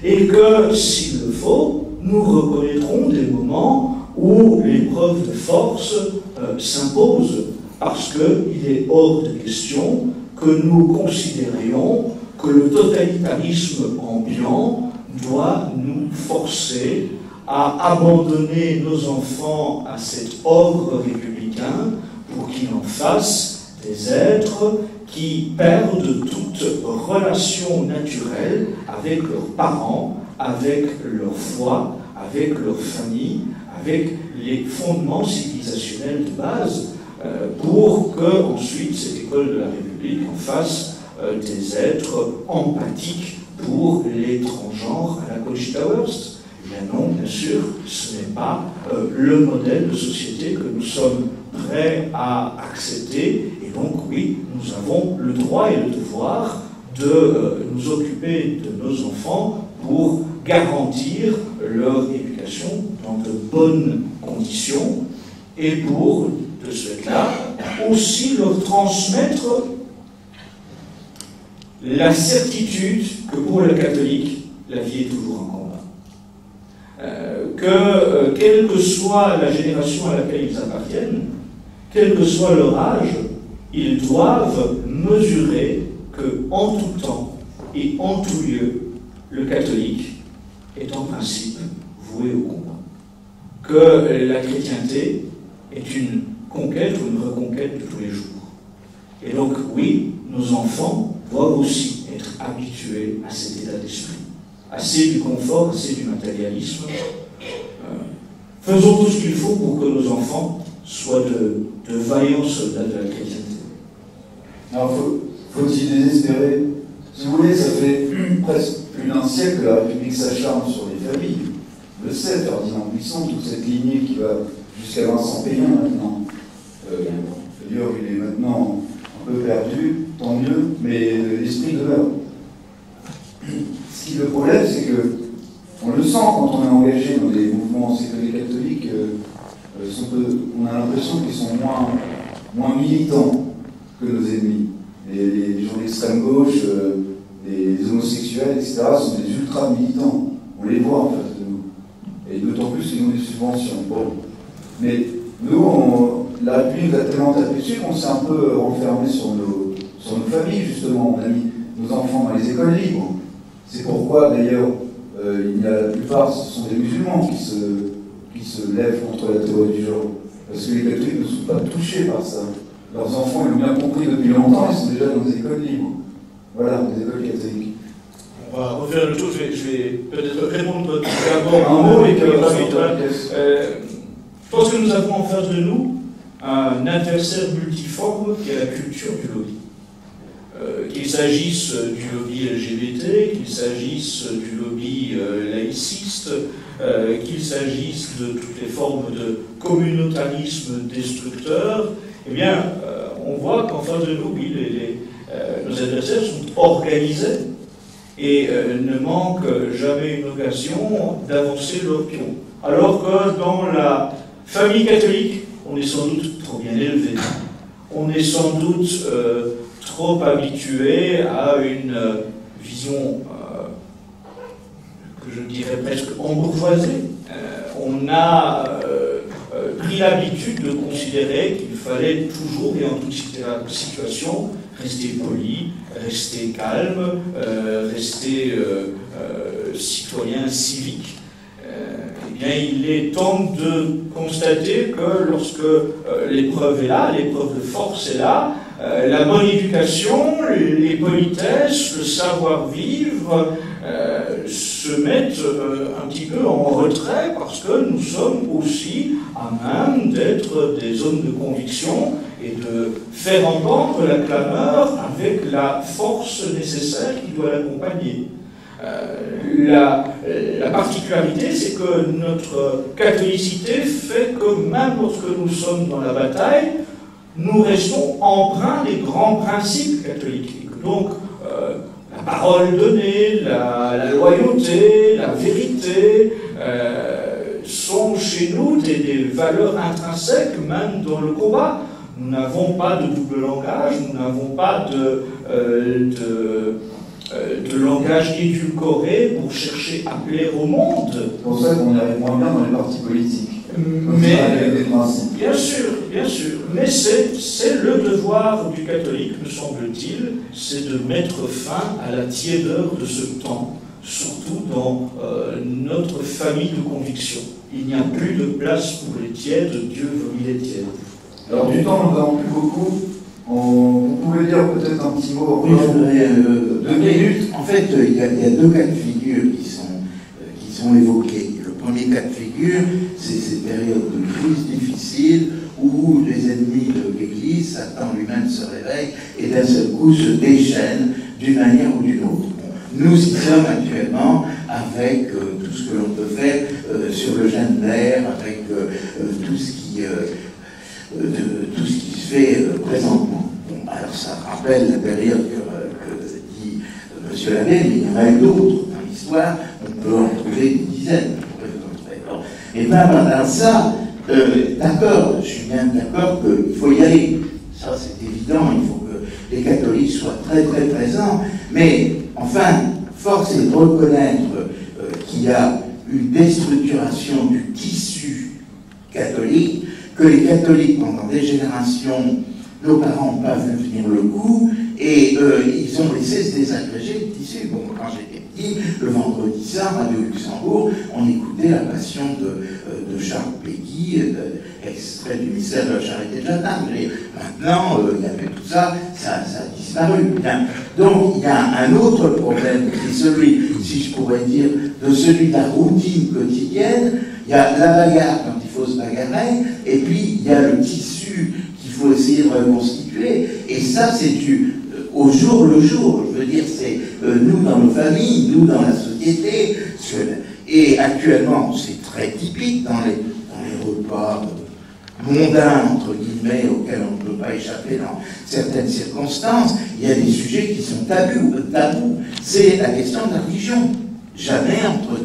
et que, s'il le faut, nous reconnaîtrons des moments où l'épreuve de force s'impose, parce qu'il est hors de question que nous considérions que le totalitarisme ambiant doit nous forcer à abandonner nos enfants à cet ordre républicain pour qu'ils en fassent des êtres qui perdent toute relation naturelle avec leurs parents, avec leur foi, avec leur famille, avec les fondements civilisationnels de base, pour que ensuite cette école de la République en fasse des êtres empathiques pour les transgenres à la Conchita Wurst. Mais non, bien sûr, ce n'est pas le modèle de société que nous sommes prêts à accepter. Et donc, oui, nous avons le droit et le devoir de nous occuper de nos enfants pour garantir leur éducation dans de bonnes conditions et pour, de ce fait-là, aussi leur transmettre la certitude que pour le catholique, la vie est toujours un combat. Que, quelle que soit la génération à laquelle ils appartiennent, quel que soit leur âge, ils doivent mesurer que en tout temps et en tout lieu, le catholique est en principe voué au combat. Que la chrétienté est une conquête ou une reconquête de tous les jours. Et donc, oui, nos enfants doivent aussi être habitués à cet état d'esprit. Assez du confort, assez du matérialisme. Faisons tout ce qu'il faut pour que nos enfants soient de vaillants soldats de la chrétienté. Alors, faut-il désespérer? Si vous voulez, ça fait presque plus d'un siècle que la République s'acharne sur les familles. Le sait, Ferdinand Buisson, toute cette lignée qui va jusqu'à Vincent Pétain maintenant. D'ailleurs, il est maintenant un peu perdu, tant mieux, mais l'esprit demeure. Le problème, c'est que on le sent quand on est engagé dans des mouvements, c'est que les catholiques, on a l'impression qu'ils sont moins militants que nos ennemis. Les gens d'extrême gauche, les homosexuels, etc., sont des ultra militants. On les voit en face de nous. Et d'autant plus qu'ils ont des subventions. Bon. Mais nous, la République a tellement tapé dessus qu'on s'est un peu renfermé sur nos familles, justement. On a mis nos enfants dans les écoles libres. C'est pourquoi, d'ailleurs, la plupart, ce sont des musulmans qui se lèvent contre la théorie du genre. Parce que les catholiques ne sont pas touchés par ça. Leurs enfants, ils l'ont bien compris depuis longtemps, ils sont déjà dans des écoles libres. Voilà, des écoles catholiques. On va refaire le tour, je vais peut-être répondre d'abord un mot et puis ensuite. Je pense que nous avons en face de nous un adversaire multiforme qui est la culture du lobby. Qu'il s'agisse du lobby LGBT, qu'il s'agisse du lobby laïciste, qu'il s'agisse de toutes les formes de communautarisme destructeur, eh bien, on voit qu'en face de nous, oui, nos adversaires sont organisés et ne manquent jamais une occasion d'avancer leur pion. Alors que dans la famille catholique, on est sans doute trop bien élevé. On est sans doute trop habitué à une vision que je dirais presque embourgeoisée. On a pris l'habitude de considérer qu'il fallait toujours et en toute situation rester poli, rester calme, rester citoyen civique. Eh bien, il est temps de constater que lorsque l'épreuve est là, l'épreuve de force est là, la bonne éducation, les politesses, le savoir-vivre se mettent un petit peu en retrait parce que nous sommes aussi à même d'être des hommes de conviction et de faire entendre la clameur avec la force nécessaire qui doit l'accompagner. La particularité, c'est que notre catholicité fait que même lorsque nous sommes dans la bataille, nous restons empreints des grands principes catholiques. Et que donc, la parole donnée, la loyauté, la vérité sont chez nous des valeurs intrinsèques, même dans le combat. Nous n'avons pas de double langage, nous n'avons pas de langage édulcoré pour chercher à plaire au monde. C'est pour ça qu'on arrive moins bien dans les partis politiques. Mais, avec des principes. Bien sûr. Mais c'est le devoir du catholique, me semble-t-il, c'est de mettre fin à la tiédeur de ce temps, surtout dans notre famille de conviction. Il n'y a plus de place pour les tièdes, Dieu vomit les tièdes. Alors du temps, nous n'avons plus beaucoup. Vous pouvez dire peut-être un petit mot oui, je voudrais, 2 minutes. En fait, il y a 2 cas de figure qui sont évoqués. Le premier cas de figure, c'est ces périodes de crise difficile où les ennemis de l'Église, Satan lui-même se réveille et d'un seul coup se déchaîne d'une manière ou d'une autre. Nous y sommes actuellement avec tout ce que l'on peut faire sur le gender, avec tout ce qui se fait présentement. Bon, alors ça rappelle la période que dit M. Labbé, mais il y en a eu d'autres dans l'histoire, on peut en trouver des dizaines. Et même dans ça, d'accord, je suis bien d'accord qu'il faut y aller. Ça c'est évident, il faut que les catholiques soient très très présents, mais enfin, force est de reconnaître qu'il y a une déstructuration du tissu catholique, que les catholiques, pendant des générations, nos parents n'ont pas vu venir le coup, et ils ont laissé se désagréger le tissu. Bon, quand j'étais petit, le vendredi soir, Radio Luxembourg, on écoutait la Passion de Charles Péguy, extrait du Mystère de la Charité de Jeanne d'Arc. Maintenant, il y avait tout ça, ça a disparu. Bien. Donc, il y a un autre problème, qui est celui, si je pourrais dire, de celui de la routine quotidienne. Il y a la bagarre quand il faut se bagarrer, et puis il y a le tissu qu'il faut essayer de reconstituer, et ça c'est au jour le jour, je veux dire, c'est nous dans nos familles, nous dans la société, et actuellement c'est très typique dans les repas mondains, entre guillemets, auxquels on ne peut pas échapper dans certaines circonstances, il y a des sujets qui sont tabous. C'est la question de la religion. Jamais entre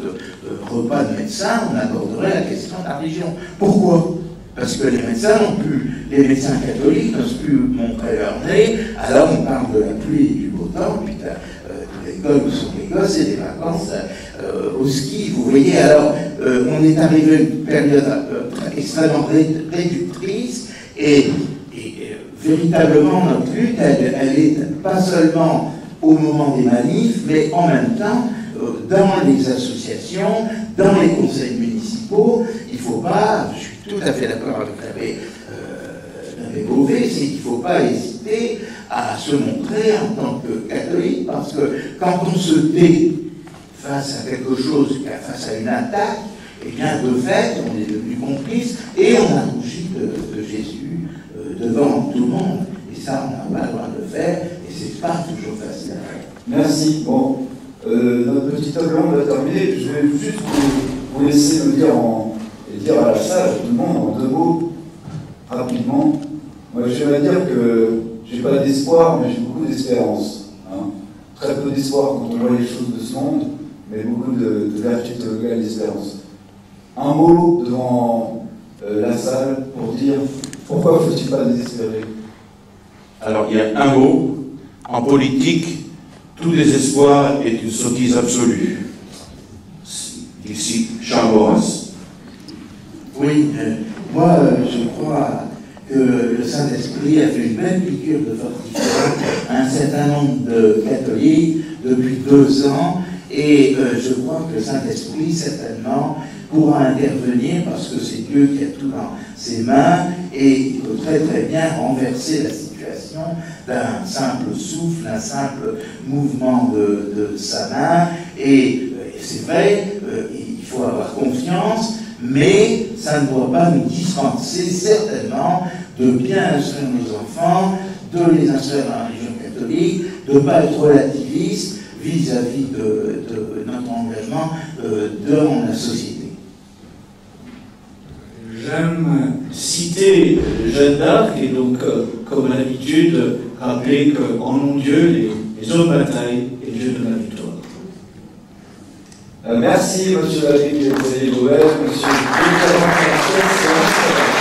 repas de médecins, on aborderait la question de la religion. Pourquoi? Parce que les médecins catholiques n'osent plus montrer leur nez, alors on parle de la pluie et du beau temps, puis de l'école où sont les gosses et des vacances au ski. Vous voyez, alors on est arrivé à une période extrêmement réductrice, et véritablement notre lutte, elle est pas seulement au moment des manifs, mais en même temps, dans les associations, dans les conseils municipaux. Il ne faut pas, je suis tout à fait d'accord avec l'abbé Beauvais, c'est qu'il ne faut pas hésiter à se montrer en tant que catholique, parce que quand on se tait face à quelque chose, face à une attaque, eh bien de fait, on est devenu complice et on a rougi de Jésus devant tout le monde. Et ça, on n'a pas le droit de le faire, et c'est pas toujours facile. Merci. Bon. Notre petite table ronde va terminer. Je vais juste vous laisser me dire à la salle, tout le monde, en 2 mots, rapidement. Moi, je vais dire que j'ai pas d'espoir, mais j'ai beaucoup d'espérance. Hein. Très peu d'espoir quand on voit les choses de ce monde, mais beaucoup de vertu théologale et d'espérance. Un mot devant la salle pour dire pourquoi faut-il pas désespérer? Alors, il y a un mot. En politique, tout désespoir est une sottise absolue. Ici, Charles Maurras. Oui, moi, je crois que le Saint-Esprit a fait une belle piqûre de fortification à un certain nombre de catholiques depuis 2 ans, et je crois que le Saint-Esprit, certainement, pourra intervenir, parce que c'est Dieu qui a tout dans ses mains, et il peut très très bien renverser la situation d'un simple souffle, d'un simple mouvement de sa main, et c'est vrai, il faut avoir confiance, mais ça ne doit pas nous dispenser certainement de bien instruire nos enfants, de les instruire dans la religion catholique, de ne pas être relativiste vis-à-vis de notre engagement dans la société. J'aime citer Jeanne d'Arc et donc, comme à l'habitude, rappeler qu'en mon Dieu, les hommes bataillent et Dieu donne la victoire. Merci, monsieur l'abbé Beauvais, monsieur le président de la